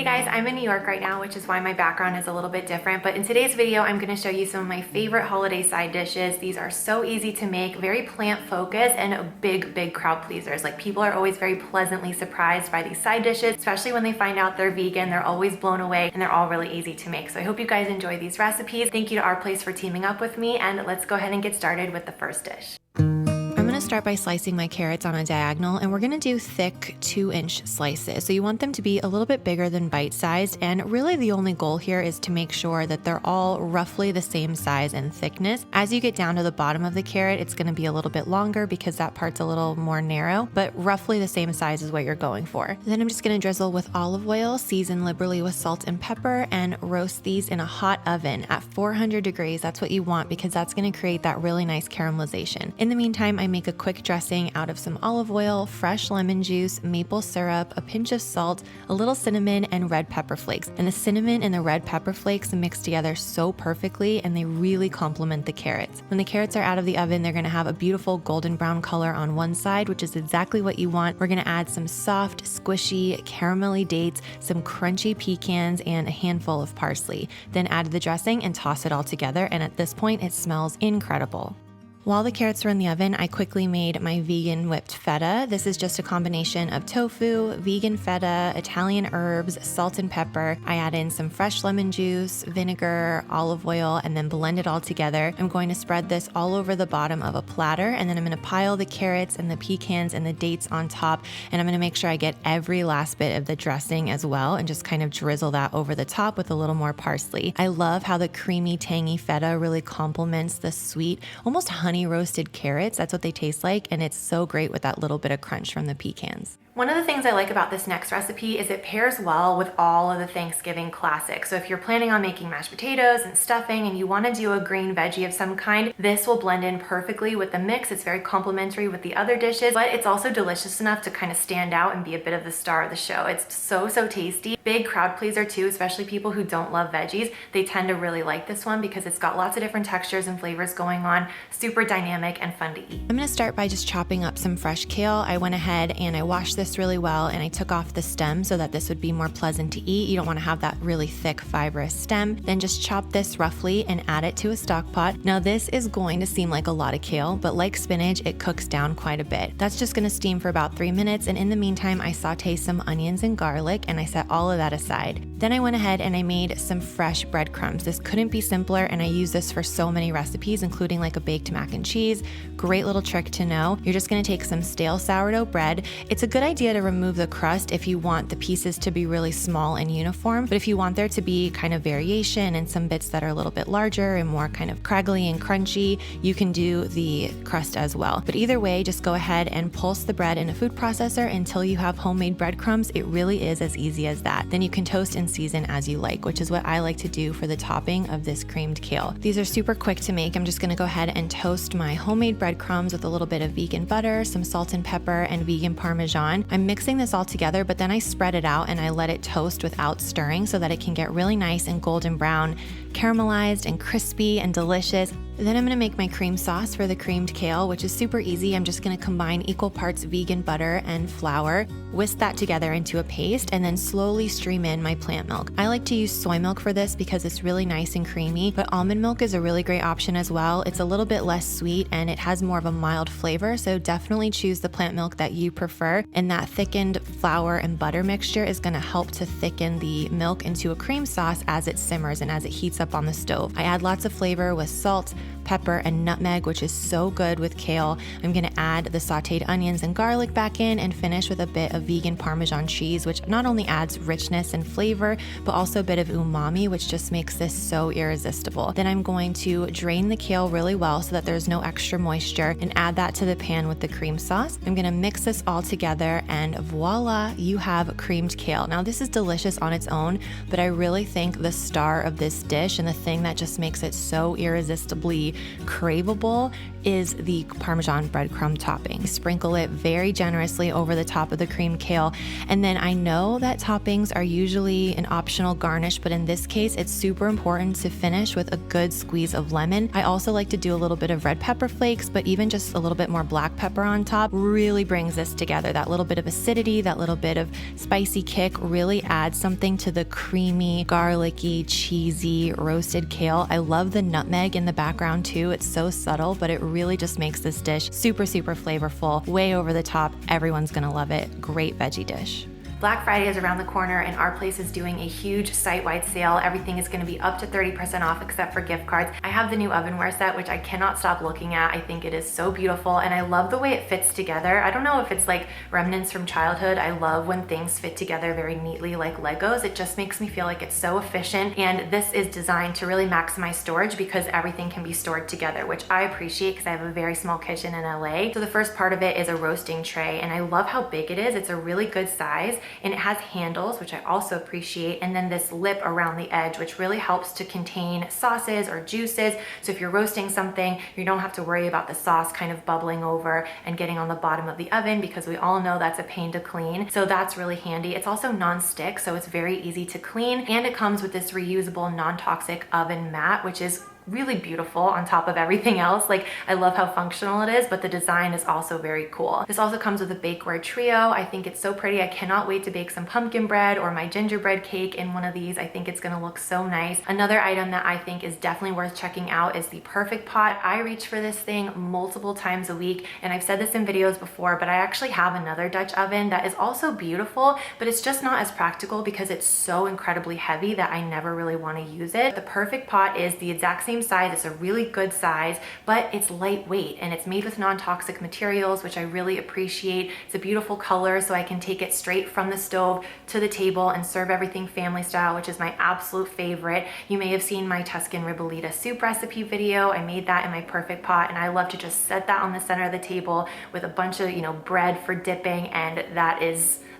Hey guys, I'm in New York right now, which is why my background is a little bit different, but in today's video, I'm gonna show you some of my favorite holiday side dishes. These are so easy to make, very plant focused, and big crowd pleasers. Like, people are always very pleasantly surprised by these side dishes, especially when they find out they're vegan. They're always blown away, and they're all really easy to make. So I hope you guys enjoy these recipes. Thank you to Our Place for teaming up with me, and let's go ahead and get started with the first dish. I'm gonna start by slicing my carrots on a diagonal, and we're gonna do thick 2-inch slices. So you want them to be a little bit bigger than bite-sized, and really the only goal here is to make sure that they're all roughly the same size and thickness. As you get down to the bottom of the carrot, it's gonna be a little bit longer because that part's a little more narrow, but roughly the same size is what you're going for. Then I'm just gonna drizzle with olive oil, season liberally with salt and pepper, and roast these in a hot oven at 400 degrees. That's what you want because that's gonna create that really nice caramelization. In the meantime, I make a quick dressing out of some olive oil, fresh lemon juice, maple syrup, a pinch of salt, a little cinnamon, and red pepper flakes. And the cinnamon and the red pepper flakes mix together so perfectly, and they really complement the carrots. When the carrots are out of the oven, they're gonna have a beautiful golden brown color on one side, which is exactly what you want. We're gonna add some soft, squishy, caramelly dates, some crunchy pecans, and a handful of parsley. Then add the dressing and toss it all together, and at this point, it smells incredible. While the carrots were in the oven, I quickly made my vegan whipped feta. This is just a combination of tofu, vegan feta, Italian herbs, salt and pepper. I add in some fresh lemon juice, vinegar, olive oil, and then blend it all together. I'm going to spread this all over the bottom of a platter, and then I'm going to pile the carrots and the pecans and the dates on top, and I'm going to make sure I get every last bit of the dressing as well, and just kind of drizzle that over the top with a little more parsley. I love how the creamy, tangy feta really complements the sweet, almost honey roasted carrots. That's what they taste like, and it's so great with that little bit of crunch from the pecans. One of the things I like about this next recipe is it pairs well with all of the Thanksgiving classics. So if you're planning on making mashed potatoes and stuffing and you want to do a green veggie of some kind, this will blend in perfectly with the mix. It's very complementary with the other dishes, but it's also delicious enough to kind of stand out and be a bit of the star of the show. It's so tasty. Big crowd pleaser too, especially people who don't love veggies. They tend to really like this one because it's got lots of different textures and flavors going on, super dynamic and fun to eat. I'm gonna start by just chopping up some fresh kale. I went ahead and I washed this really well, and I took off the stem so that this would be more pleasant to eat. You don't want to have that really thick fibrous stem. Then just chop this roughly and add it to a stock pot. Now this is going to seem like a lot of kale, but like spinach, it cooks down quite a bit. That's just going to steam for about 3 minutes, and in the meantime I saute some onions and garlic, and I set all of that aside. Then I went ahead and I made some fresh breadcrumbs. This couldn't be simpler, and I use this for so many recipes, including like a baked mac and cheese. Great little trick to know. You're just going to take some stale sourdough bread. It's a good idea to remove the crust if you want the pieces to be really small and uniform, but if you want there to be kind of variation and some bits that are a little bit larger and more kind of craggly and crunchy, you can do the crust as well. But either way, just go ahead and pulse the bread in a food processor until you have homemade breadcrumbs. It really is as easy as that. Then you can toast and season as you like, which is what I like to do for the topping of this creamed kale. These are super quick to make. I'm just going to go ahead and toast my homemade breadcrumbs with a little bit of vegan butter, some salt and pepper, and vegan Parmesan. I'm mixing this all together, but then I spread it out and I let it toast without stirring so that it can get really nice and golden brown, caramelized and crispy and delicious. Then I'm going to make my cream sauce for the creamed kale, which is super easy. I'm just going to combine equal parts vegan butter and flour, whisk that together into a paste, and then slowly stream in my plant milk. I like to use soy milk for this because it's really nice and creamy, but almond milk is a really great option as well. It's a little bit less sweet and it has more of a mild flavor, so definitely choose the plant milk that you prefer. And that thickened flour and butter mixture is going to help to thicken the milk into a cream sauce as it simmers and as it heats up on the stove. I add lots of flavor with salt, pepper, and nutmeg, which is so good with kale. I'm going to add the sauteed onions and garlic back in and finish with a bit of vegan Parmesan cheese, which not only adds richness and flavor, but also a bit of umami, which just makes this so irresistible. Then I'm going to drain the kale really well so that there's no extra moisture and add that to the pan with the cream sauce. I'm going to mix this all together, and voila, you have creamed kale. Now this is delicious on its own, but I really think the star of this dish and the thing that just makes it so irresistibly craveable is the Parmesan breadcrumb topping. Sprinkle it very generously over the top of the creamed kale. And then I know that toppings are usually an optional garnish, but in this case, it's super important to finish with a good squeeze of lemon. I also like to do a little bit of red pepper flakes, but even just a little bit more black pepper on top really brings this together. That little bit of acidity, that little bit of spicy kick really adds something to the creamy, garlicky, cheesy, roasted kale. I love the nutmeg in the background too. It's so subtle, but it really just makes this dish super, super flavorful, way over the top. Everyone's gonna love it. Great veggie dish. Black Friday is around the corner and our place is doing a huge site-wide sale. Everything is gonna be up to 30% off except for gift cards. I have the new ovenware set, which I cannot stop looking at. I think it is so beautiful and I love the way it fits together. I don't know if it's like remnants from childhood. I love when things fit together very neatly like Legos. It just makes me feel like it's so efficient, and this is designed to really maximize storage because everything can be stored together, which I appreciate because I have a very small kitchen in LA. So the first part of it is a roasting tray, and I love how big it is. It's a really good size. And it has handles, which I also appreciate, and then this lip around the edge, which really helps to contain sauces or juices. So if you're roasting something, you don't have to worry about the sauce kind of bubbling over and getting on the bottom of the oven, because we all know that's a pain to clean. So that's really handy. It's also non-stick, so it's very easy to clean, and it comes with this reusable non-toxic oven mat, which is really beautiful on top of everything else. Like, I love how functional it is, but the design is also very cool. This also comes with a bakeware trio. I think it's so pretty. I cannot wait to bake some pumpkin bread or my gingerbread cake in one of these. I think it's gonna look so nice. Another item that I think is definitely worth checking out is the Perfect Pot. I reach for this thing multiple times a week, and I've said this in videos before, but I actually have another Dutch oven that is also beautiful, but it's just not as practical because it's so incredibly heavy that I never really wanna use it. The Perfect Pot is the exact same size. It's a really good size, but it's lightweight and it's made with non-toxic materials, which I really appreciate. It's a beautiful color, so I can take it straight from the stove to the table and serve everything family style, which is my absolute favorite. You may have seen my Tuscan Ribollita soup recipe video. I made that in my Perfect Pot, and I love to just set that on the center of the table with a bunch of, bread for dipping, and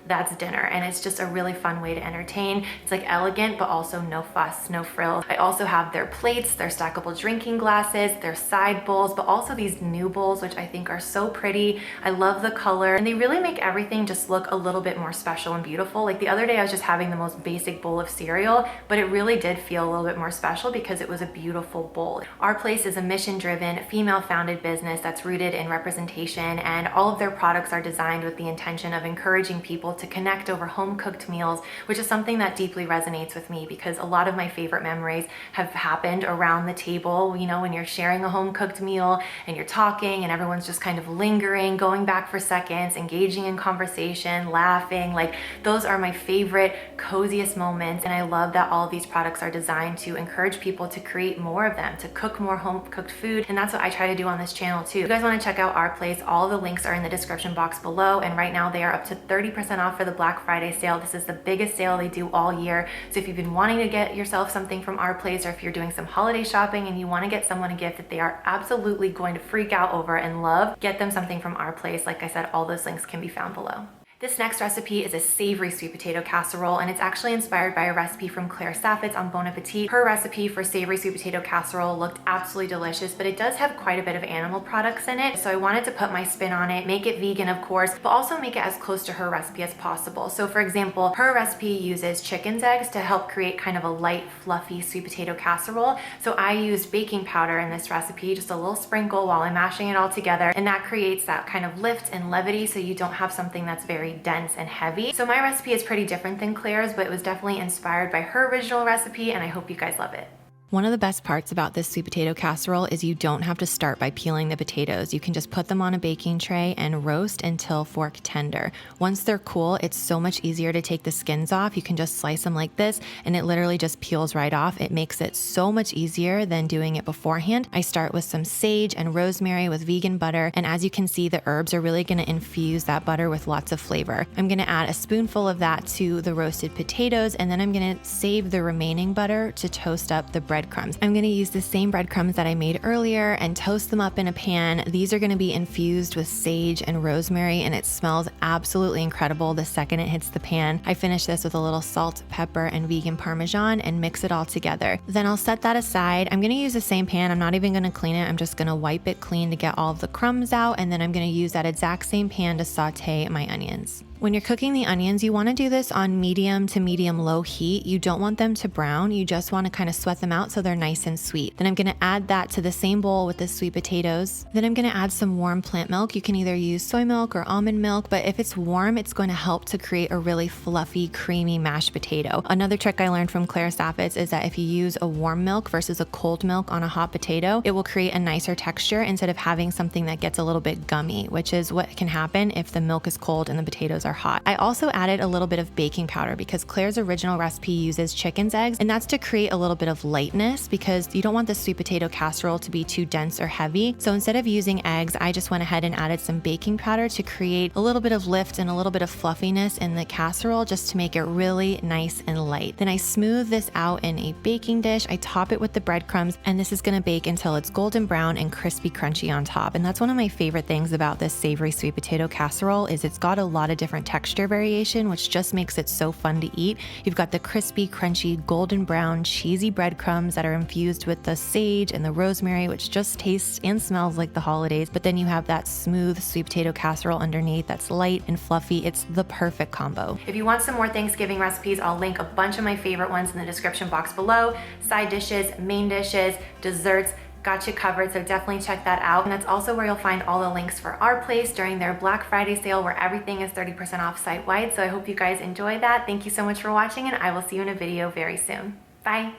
that's dinner. And it's just a really fun way to entertain. It's like elegant, but also no fuss, no frills. I also have their plates, their stackable drinking glasses, their side bowls, but also these new bowls, which I think are so pretty. I love the color, and they really make everything just look a little bit more special and beautiful. Like the other day I was just having the most basic bowl of cereal, but it really did feel a little bit more special because it was a beautiful bowl. Our place is a mission-driven, female-founded business that's rooted in representation, and all of their products are designed with the intention of encouraging people to connect over home-cooked meals, which is something that deeply resonates with me because a lot of my favorite memories have happened around the table, when you're sharing a home-cooked meal and you're talking and everyone's just kind of lingering, going back for seconds, engaging in conversation, laughing. Like, those are my favorite, coziest moments, and I love that all of these products are designed to encourage people to create more of them, to cook more home-cooked food, and that's what I try to do on this channel too. If you guys want to check out our place, all the links are in the description box below, and right now they are up to 30% off for the Black Friday sale. This is the biggest sale they do all year. So if you've been wanting to get yourself something from our place, or if you're doing some holiday shopping and you want to get someone a gift that they are absolutely going to freak out over and love, get them something from our place. Like I said, all those links can be found below. This next recipe is a savory sweet potato casserole, and it's actually inspired by a recipe from Claire Saffitz on Bon Appetit. Her recipe for savory sweet potato casserole looked absolutely delicious, but it does have quite a bit of animal products in it. So I wanted to put my spin on it, make it vegan, of course, but also make it as close to her recipe as possible. So for example, her recipe uses chicken's eggs to help create kind of a light, fluffy sweet potato casserole. So I used baking powder in this recipe, just a little sprinkle while I'm mashing it all together, and that creates that kind of lift and levity, so you don't have something that's very dense and heavy. So my recipe is pretty different than Claire's, but it was definitely inspired by her original recipe, and I hope you guys love it. One of the best parts about this sweet potato casserole is you don't have to start by peeling the potatoes. You can just put them on a baking tray and roast until fork tender. Once they're cool, it's so much easier to take the skins off. You can just slice them like this and it literally just peels right off. It makes it so much easier than doing it beforehand. I start with some sage and rosemary with vegan butter, and as you can see, the herbs are really gonna infuse that butter with lots of flavor. I'm gonna add a spoonful of that to the roasted potatoes, and then I'm gonna save the remaining butter to toast up the breadcrumbs. I'm gonna use the same breadcrumbs that I made earlier and toast them up in a pan. These are gonna be infused with sage and rosemary, and it smells absolutely incredible the second it hits the pan. I finish this with a little salt, pepper, and vegan Parmesan and mix it all together. Then I'll set that aside. I'm gonna use the same pan. I'm not even gonna clean it. I'm just gonna wipe it clean to get all of the crumbs out, and then I'm gonna use that exact same pan to saute my onions. When you're cooking the onions, you want to do this on medium to medium low heat. You don't want them to brown. You just want to kind of sweat them out so they're nice and sweet. Then I'm going to add that to the same bowl with the sweet potatoes. Then I'm going to add some warm plant milk. You can either use soy milk or almond milk, but if it's warm, it's going to help to create a really fluffy, creamy mashed potato. Another trick I learned from Claire Stafford's is that if you use a warm milk versus a cold milk on a hot potato, it will create a nicer texture instead of having something that gets a little bit gummy, which is what can happen if the milk is cold and the potatoes are hot. I also added a little bit of baking powder because Claire's original recipe uses chicken's eggs, and that's to create a little bit of lightness because you don't want the sweet potato casserole to be too dense or heavy. So instead of using eggs, I just went ahead and added some baking powder to create a little bit of lift and a little bit of fluffiness in the casserole just to make it really nice and light. Then I smooth this out in a baking dish. I top it with the breadcrumbs, and this is gonna bake until it's golden brown and crispy crunchy on top. And that's one of my favorite things about this savory sweet potato casserole is it's got a lot of different texture variation, which just makes it so fun to eat. You've got the crispy, crunchy, golden brown, cheesy breadcrumbs that are infused with the sage and the rosemary, which just tastes and smells like the holidays. But then you have that smooth sweet potato casserole underneath that's light and fluffy. It's the perfect combo. If you want some more Thanksgiving recipes, I'll link a bunch of my favorite ones in the description box below. Side dishes, main dishes, desserts, got you covered, so definitely check that out. And that's also where you'll find all the links for our place during their Black Friday sale where everything is 30% off site-wide. So I hope you guys enjoy that. Thank you so much for watching, and I will see you in a video very soon. Bye.